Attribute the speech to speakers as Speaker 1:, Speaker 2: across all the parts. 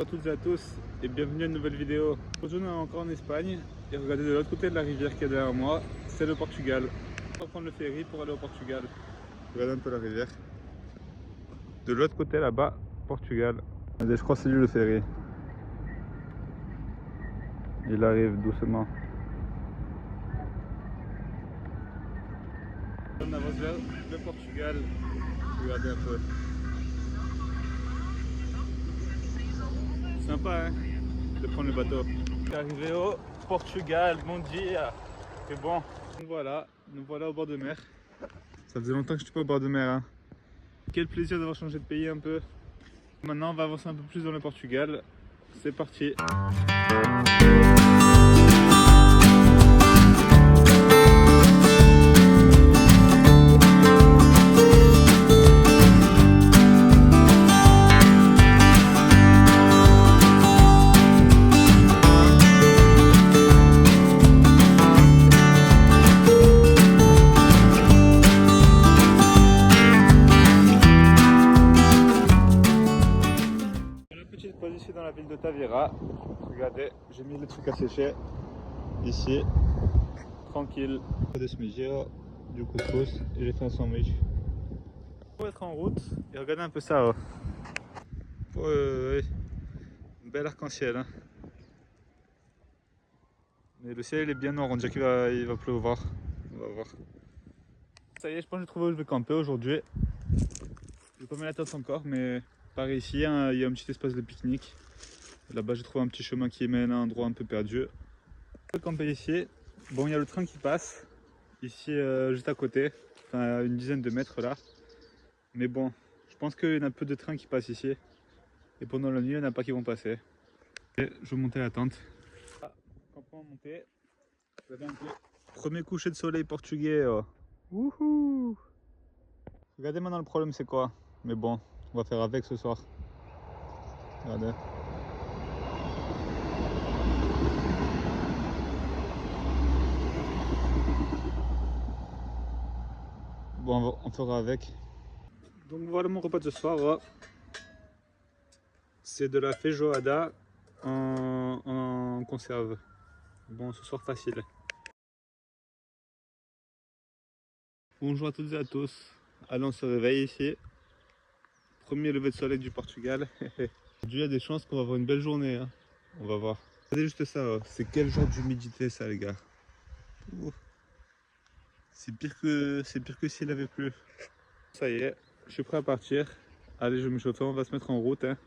Speaker 1: Bonjour à toutes et à tous et bienvenue à une nouvelle vidéo. Aujourd'hui on est encore en Espagne et regardez de l'autre côté de la rivière qui est derrière moi, c'est le Portugal. On va prendre le ferry pour aller au Portugal. Regardez un peu la rivière. De l'autre côté là-bas, Portugal. Regardez, je crois que c'est lui le ferry. Il arrive doucement. On avance vers le Portugal. Regardez un peu. Sympa hein, de prendre le bateau. Arrivé au Portugal, mon Dieu. C'est bon. Nous voilà au bord de mer. Ça faisait longtemps que je n'étais pas au bord de mer. Hein. Quel plaisir d'avoir changé de pays un peu. Maintenant on va avancer un peu plus dans le Portugal. C'est parti. Ici dans la ville de Tavira, regardez, j'ai mis les trucs à sécher ici, tranquille. Des smidges, du couscous et j'ai fait un sandwich. Pour être en route et regardez un peu ça. Un bel arc-en-ciel. Hein. Mais le ciel il est bien noir, on dirait qu'il va pleuvoir. On va voir. Ça y est, je pense que j'ai trouvé où je vais camper aujourd'hui. Je vais pas mettre la tente encore, mais par ici, hein, il y a un petit espace de pique-nique. Là-bas, j'ai trouvé un petit chemin qui mène à un endroit un peu perdu. On peut camper ici. Bon, il y a le train qui passe ici juste à côté, enfin à une dizaine de mètres là. Mais bon, je pense qu'il y en a peu de trains qui passent ici. Et pendant la nuit, il n'y en a pas qui vont passer. Et je vais monter la tente. Ah, campement monté. Regardez un peu. Premier coucher de soleil portugais. Wouhou! Regardez maintenant le problème c'est quoi. Mais bon, on va faire avec ce soir. Regardez. Bon, on fera avec. Donc voilà mon repas de ce soir. C'est de la feijoada en conserve. Bon, ce soir facile. Bonjour à toutes et à tous. Allez, on se réveille ici. Premier lever de soleil du Portugal. Aujourd'hui, il y a des chances qu'on va avoir une belle journée. Hein. On va voir. Regardez juste ça. C'est quel genre d'humidité ça, les gars. C'est pire que s'il avait plu. Ça y est, je suis prêt à partir. Allez, je vais me chauffer, on va se mettre en route. Hein.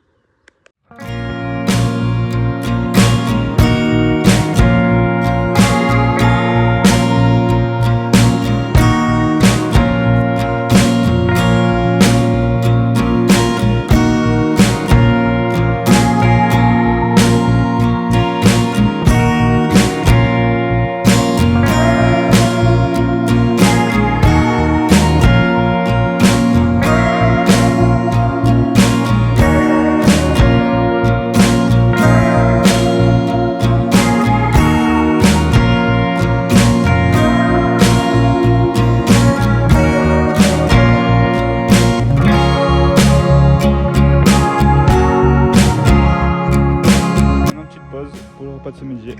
Speaker 1: Pas de ce midi.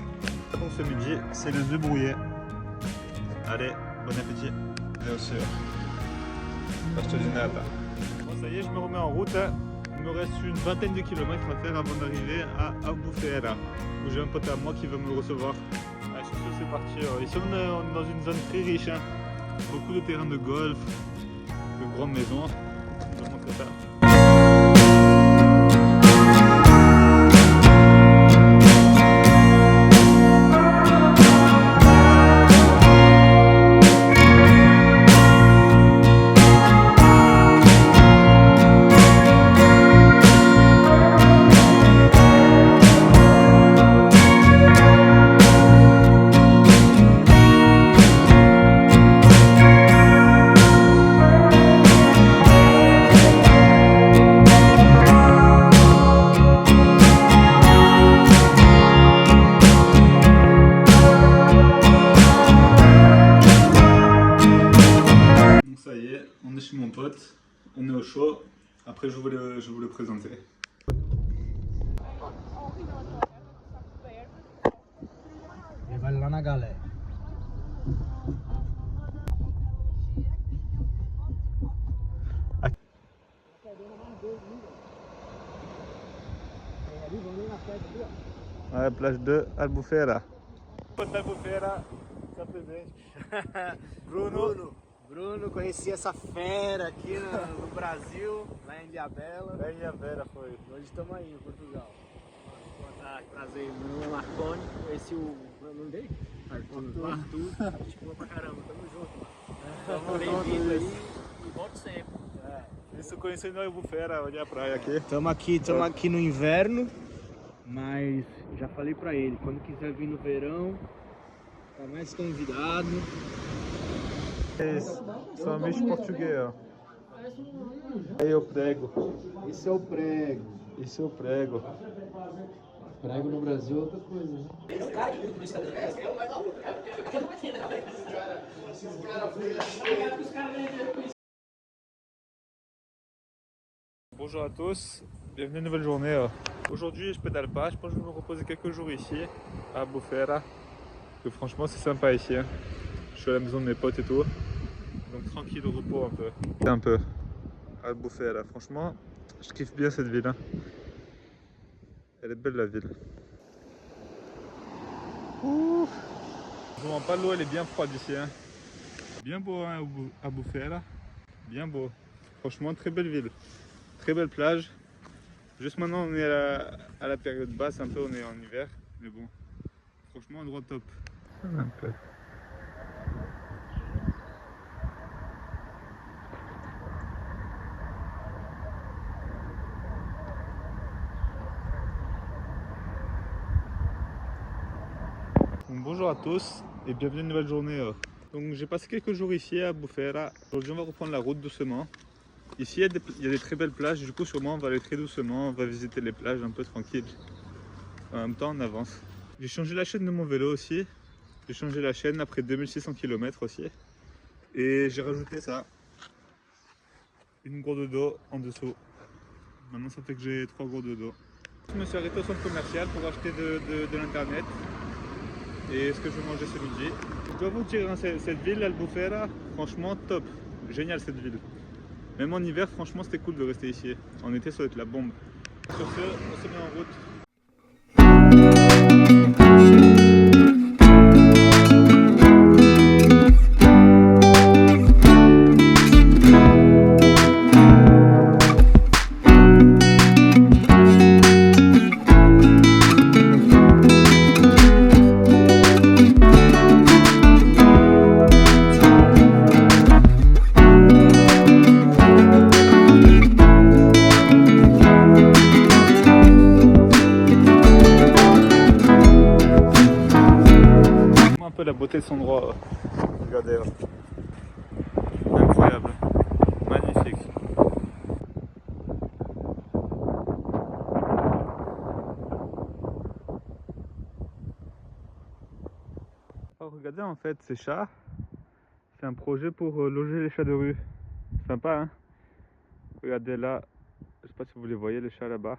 Speaker 1: Donc ce midi, c'est le œuf brouillé. Allez, bon appétit. Bien sûr. Pasto de nada. Bon, ça y est, je me remets en route. Il me reste une vingtaine de kilomètres à faire avant d'arriver à Albufeira, où j'ai un pote à moi qui va me recevoir. Allez, sur ce, c'est parti. Ici, on est dans une zone très riche. Hein. Beaucoup de terrains de golf, de grandes maisons. Je vais vous montrer ça. Chez mon pote, on est au chaud. Après je vais vous le présenter.
Speaker 2: galera.
Speaker 1: Ouais, plage de Albufeira. Albufeira, está presente.
Speaker 2: Bruno, conheci essa fera aqui no Brasil, lá em Ilhabela.
Speaker 1: Lá em Ilhabela foi.
Speaker 2: Hoje estamos aí em Portugal. Vou contar, prazer, meu nome é Marconi, conheci o nome dele? Arthur. Gente boa pra caramba, tamo junto, mano. Bem-vindo aí e volto sempre.
Speaker 1: Isso conhecendo a Albufeira, olha a praia aqui.
Speaker 2: Estamos aqui no inverno, mas já falei pra ele, quando quiser vir no verão, tá mais convidado.
Speaker 1: São amigos portugueses, ó. Aí eu prego.
Speaker 2: Esse é o prego.
Speaker 1: Esse é o prego.
Speaker 2: Prego no Brasil é outra coisa, né?
Speaker 1: Bonjour à tous, bienvenue à une nouvelle journée. Aujourd'hui je pédale pas, je pense que je vais me reposer quelques jours ici à Albufeira. Que franchement c'est sympa ici. Je suis à la maison de mes potes et tout. Donc tranquille au repos un peu. Un peu. À Albufeira. Franchement, je kiffe bien cette ville. Elle est belle la ville. Ouh. Je vous mens pas, l'eau elle est bien froide ici. Bien beau hein, à Albufeira. Bien beau. Franchement très belle ville. Très belle plage. Juste maintenant on est à la période basse, un peu on est en hiver. Mais bon, franchement endroit top. Un peu. Donc, bonjour à tous et bienvenue à une nouvelle journée. Donc j'ai passé quelques jours ici à Albufeira. Aujourd'hui on va reprendre la route doucement. Ici il y a des très belles plages, du coup sûrement on va aller très doucement, on va visiter les plages un peu tranquille. En même temps on avance. J'ai changé la chaîne de mon vélo aussi. J'ai changé la chaîne après 2600 km aussi. Et j'ai rajouté ça. Une gourde d'eau en dessous. Maintenant ça fait que j'ai 3 gourdes d'eau. Je me suis arrêté au centre commercial pour acheter de l'internet. Et ce que je vais manger ce midi. Je dois vous dire, hein, cette ville, Albufeira, franchement top. Génial cette ville. Même en hiver, franchement, c'était cool de rester ici. En été, ça va être la bombe. Sur ce, on se met en route. La beauté de son endroit, regardez, incroyable, magnifique. Alors regardez en fait ces chats, c'est un projet pour loger les chats de rue, sympa hein. Regardez là, je sais pas si vous les voyez les chats là-bas,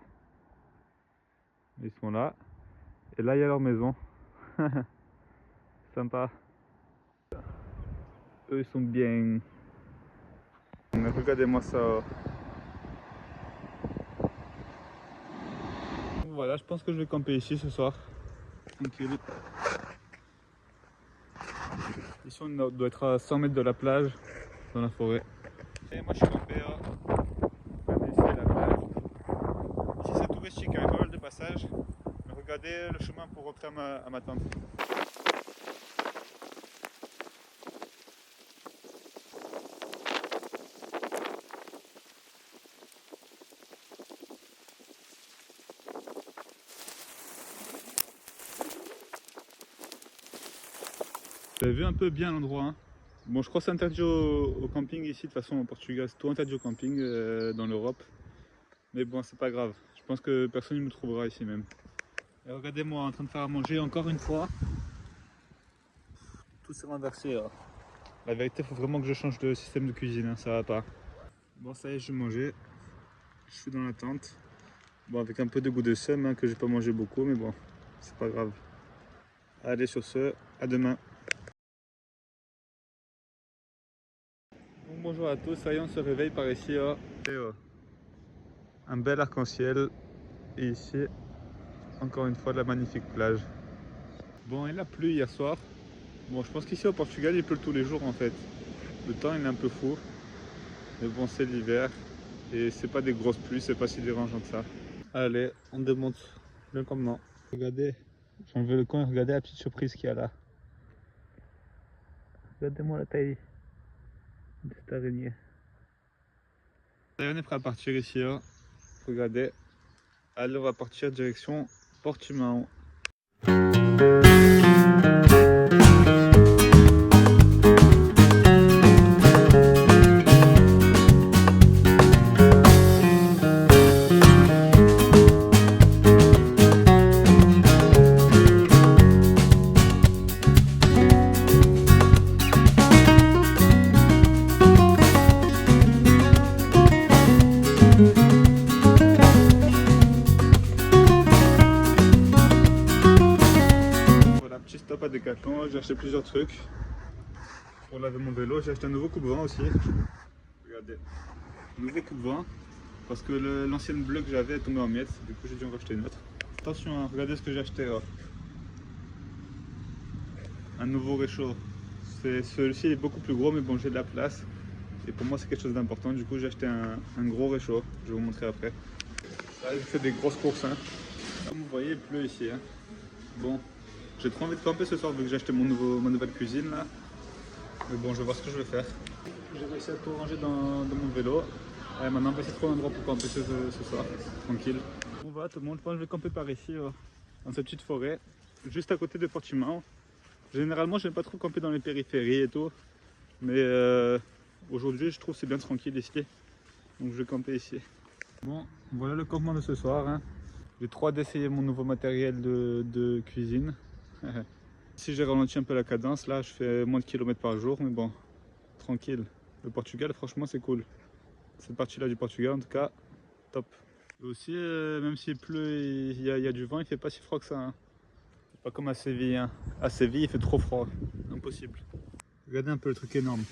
Speaker 1: ils sont là, et là il y a leur maison. Sympa. Eux ils sont bien. Regardez-moi ça. Voilà, je pense que je vais camper ici ce soir. Tranquille. Ici on doit être à 100 mètres de la plage, dans la forêt. Et moi je suis campé là. Regardez ici la plage. Ici c'est touristique, il y a pas mal de passages. Mais regardez le chemin pour rentrer à ma tente. Vous avez vu un peu bien l'endroit hein. Bon je crois que c'est interdit au camping ici, de toute façon au Portugal c'est tout interdit au camping dans l'Europe. Mais bon c'est pas grave, je pense que personne ne me trouvera ici même. Et regardez-moi en train de faire à manger encore une fois. Tout s'est renversé là. La vérité il faut vraiment que je change de système de cuisine, hein, ça va pas. Bon ça y est j'ai mangé, je suis dans la tente. Bon avec un peu de goût de seum hein, que j'ai pas mangé beaucoup mais bon c'est pas grave. Allez, sur ce, à demain. Bonjour à tous, ça y est, on se réveille par ici. Oh. Et, un bel arc-en-ciel. Et ici, encore une fois, la magnifique plage. Bon, il a plu hier soir. Bon, je pense qu'ici au Portugal, il pleut tous les jours en fait. Le temps, il est un peu fou. Mais bon, c'est l'hiver. Et c'est pas des grosses pluies, c'est pas si dérangeant que ça. Allez, on démonte le campement. Regardez, j'ai enlevé le camp et regardez la petite surprise qu'il y a là. Regardez-moi la taille de cette araignée. On est prêt à partir ici. Hein. Regardez. Allez, on va partir direction Portimão. Stop à Decathlon, j'ai acheté plusieurs trucs pour laver mon vélo. J'ai acheté un nouveau coupe-vent aussi. Regardez, nouveau coupe-vent parce que l'ancienne bleue que j'avais est tombée en miettes. Du coup, j'ai dû en racheter une autre. Attention, hein, regardez ce que j'ai acheté là. Un nouveau réchaud. Celui-ci est beaucoup plus gros, mais bon, j'ai de la place. Et pour moi, c'est quelque chose d'important. Du coup, j'ai acheté un gros réchaud. Je vais vous montrer après. Là, j'ai fait des grosses courses. Hein. Comme vous voyez, il pleut ici. Hein. Bon. J'ai trop envie de camper ce soir vu que j'ai acheté ma nouvelle cuisine là. Mais bon, je vais voir ce que je vais faire. J'ai réussi à tout ranger dans mon vélo. Et maintenant, on va essayer de trouver un endroit pour camper ce soir, tranquille. Bon voilà tout le monde, je pense que je vais camper par ici, dans cette petite forêt, juste à côté de Portimão. Généralement, je n'aime pas trop camper dans les périphéries et tout. Mais aujourd'hui, je trouve que c'est bien tranquille ici. Donc je vais camper ici. Bon, voilà le campement de ce soir. Hein. J'ai trop hâte d'essayer mon nouveau matériel de cuisine. Si j'ai ralenti un peu la cadence, là je fais moins de kilomètres par jour, mais bon, tranquille. Le Portugal, franchement, c'est cool. Cette partie-là du Portugal, en tout cas, top. Et aussi, même s'il pleut, il y a du vent, il fait pas si froid que ça. Hein. C'est pas comme à Séville. Hein. À Séville, il fait trop froid. Impossible. Regardez un peu le truc énorme.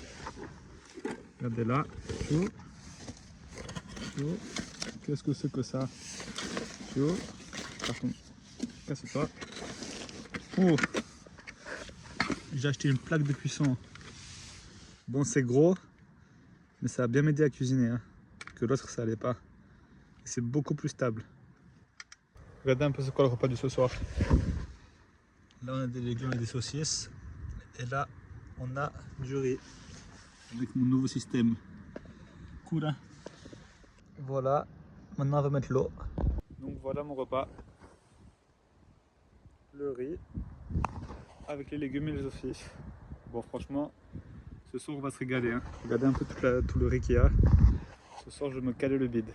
Speaker 1: Regardez là. Qu'est-ce que c'est que ça? Par contre, casse-toi. Oh. J'ai acheté une plaque de cuisson. Bon, c'est gros, mais ça va bien m'aider à cuisiner. Hein, que l'autre, ça allait pas. C'est beaucoup plus stable. Regardez un peu c'est quoi le repas de ce soir. Là, on a des légumes et des saucisses. Et là, on a du riz. Avec mon nouveau système. Cool, hein? Voilà. Maintenant, on va mettre l'eau. Donc voilà mon repas. Le riz avec les légumes et les saucisses. Bon, franchement, ce soir on va se régaler. Hein. Regardez un peu tout le riz qu'il y a. Ce soir je vais me caler le bide.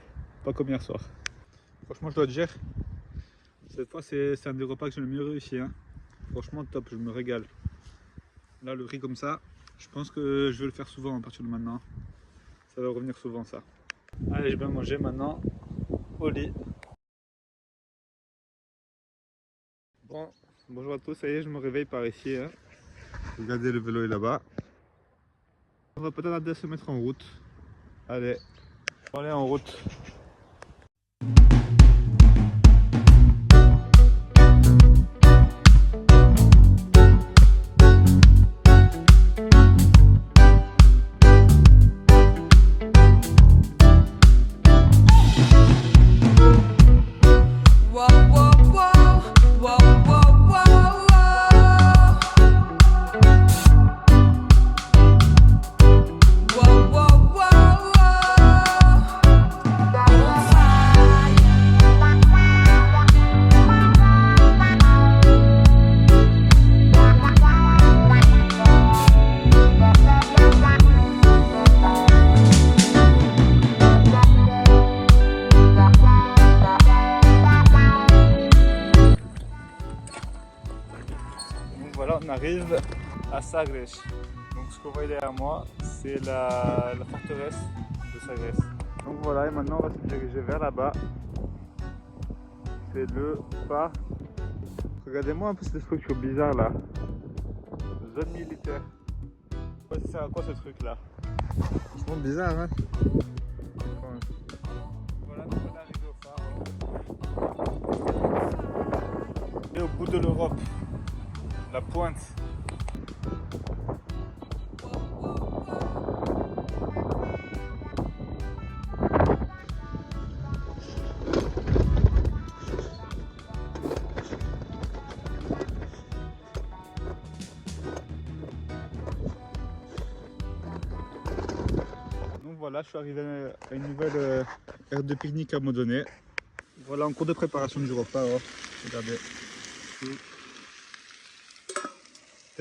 Speaker 1: Pas comme hier soir. Franchement, je dois te dire, cette fois c'est un des repas que j'ai le mieux réussi. Hein. Franchement, top, je me régale. Là, le riz comme ça, je pense que je vais le faire souvent à partir de maintenant. Ça va revenir souvent ça. Allez, je vais manger maintenant au lit. Bon, bonjour à tous, ça y est, je me réveille par ici. Hein. Regardez, le vélo est là-bas. On va pas tarder à se mettre en route. Allez, on est en route. Voilà, on arrive à Sagres. Donc ce que vous voyez derrière moi, c'est la forteresse de Sagres. Donc voilà, et maintenant on va se diriger vers là-bas. C'est le phare. Regardez-moi un peu cette structure bizarre là. Zone militaire. Ouais, ça sert à quoi ce truc là? Franchement bizarre hein. Voilà, nous on est arrivé au phare. Et au bout de l'Europe. La pointe. Voilà, je suis arrivé à une nouvelle aire de pique-nique à un moment donné. Voilà, en cours de préparation du repas. Oh. Regardez.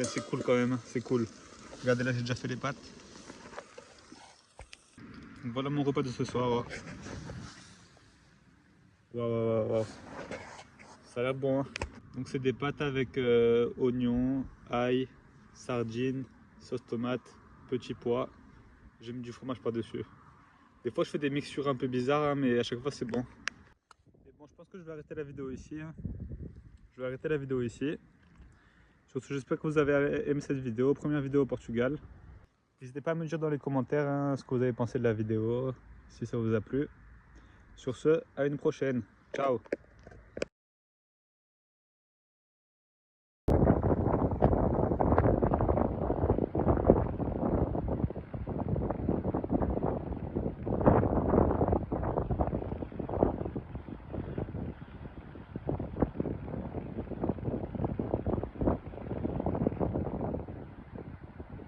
Speaker 1: C'est cool quand même, c'est cool. Regardez là, j'ai déjà fait les pâtes. Donc, voilà mon repas de ce soir. Oh. Waouh. Ça a l'air bon. Hein. Donc c'est des pâtes avec oignons, ail, sardines, sauce tomate, petits pois. J'ai mis du fromage par-dessus. Des fois je fais des mixtures un peu bizarres, hein, mais à chaque fois c'est bon. Et bon, je pense que je vais arrêter la vidéo ici. Hein. Je vais arrêter la vidéo ici. Surtout, j'espère que vous avez aimé cette vidéo, première vidéo au Portugal. N'hésitez pas à me dire dans les commentaires hein, ce que vous avez pensé de la vidéo, si ça vous a plu. Sur ce, à une prochaine. Ciao!